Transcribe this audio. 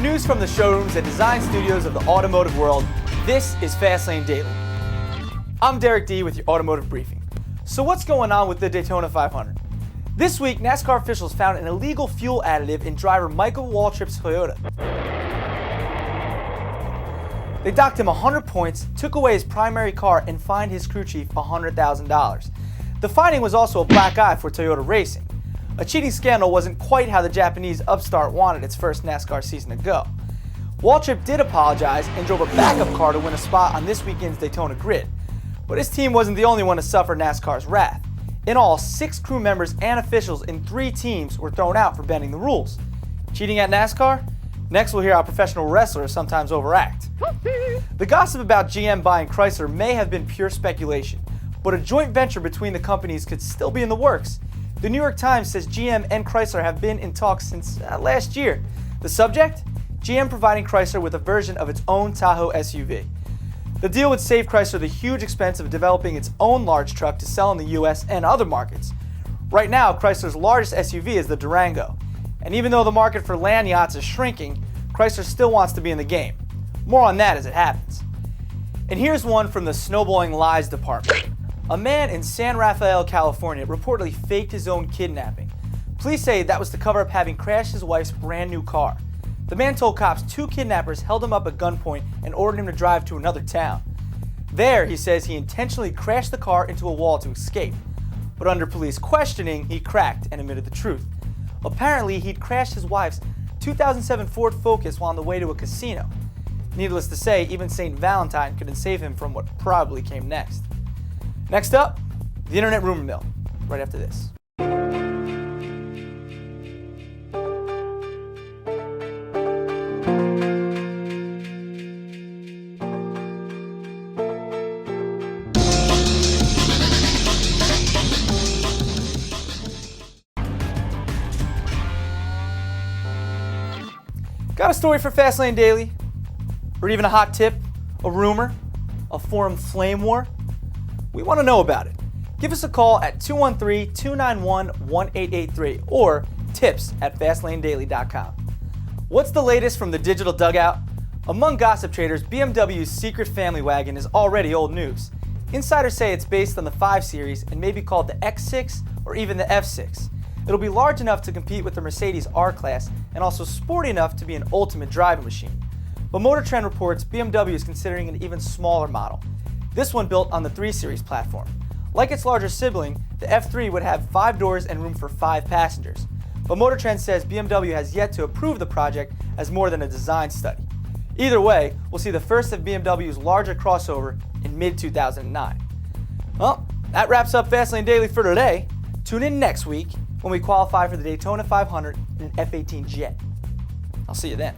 With news from the showrooms and design studios of the automotive world, this is Fastlane Daily. I'm Derek D with your automotive briefing. So what's going on with the Daytona 500? This week, NASCAR officials found an illegal fuel additive in driver Michael Waltrip's Toyota. They docked him 100 points, took away his primary car, and fined his crew chief $100,000. The finding was also a black eye for Toyota Racing. A cheating scandal wasn't quite how the Japanese upstart wanted its first NASCAR season to go. Waltrip did apologize and drove a backup car to win a spot on this weekend's Daytona grid. But his team wasn't the only one to suffer NASCAR's wrath. In all, 6 crew members and officials in 3 teams were thrown out for bending the rules. Cheating at NASCAR? Next we'll hear how professional wrestlers sometimes overact. The gossip about GM buying Chrysler may have been pure speculation, but a joint venture between the companies could still be in the works. The New York Times says GM and Chrysler have been in talks since last year. The subject? GM providing Chrysler with a version of its own Tahoe SUV. The deal would save Chrysler the huge expense of developing its own large truck to sell in the US and other markets. Right now, Chrysler's largest SUV is the Durango. And even though the market for land yachts is shrinking, Chrysler still wants to be in the game. More on that as it happens. And here's one from the snowballing lies department. A man in San Rafael, California reportedly faked his own kidnapping. Police say that was to cover up having crashed his wife's brand new car. The man told cops 2 kidnappers held him up at gunpoint and ordered him to drive to another town. There, he says he intentionally crashed the car into a wall to escape. But under police questioning, he cracked and admitted the truth. Apparently, he'd crashed his wife's 2007 Ford Focus while on the way to a casino. Needless to say, even St. Valentine couldn't save him from what probably came next. Next up, the internet rumor mill, right after this. Got a story for Fastlane Daily? Or even a hot tip, a rumor, a forum flame war? We want to know about it. Give us a call at 213-291-1883 or tips@FastLaneDaily.com. What's the latest from the digital dugout? Among gossip traders, BMW's secret family wagon is already old news. Insiders say it's based on the 5 Series and may be called the X6 or even the F6. It'll be large enough to compete with the Mercedes R-Class and also sporty enough to be an ultimate driving machine. But Motor Trend reports BMW is considering an even smaller model. This one built on the 3 Series platform. Like its larger sibling, the F3 would have 5 doors and room for 5 passengers. But Motor Trend says BMW has yet to approve the project as more than a design study. Either way, we'll see the first of BMW's larger crossover in mid-2009. Well, that wraps up Fastlane Daily for today. Tune in next week when we qualify for the Daytona 500 in an F-18 jet. I'll see you then.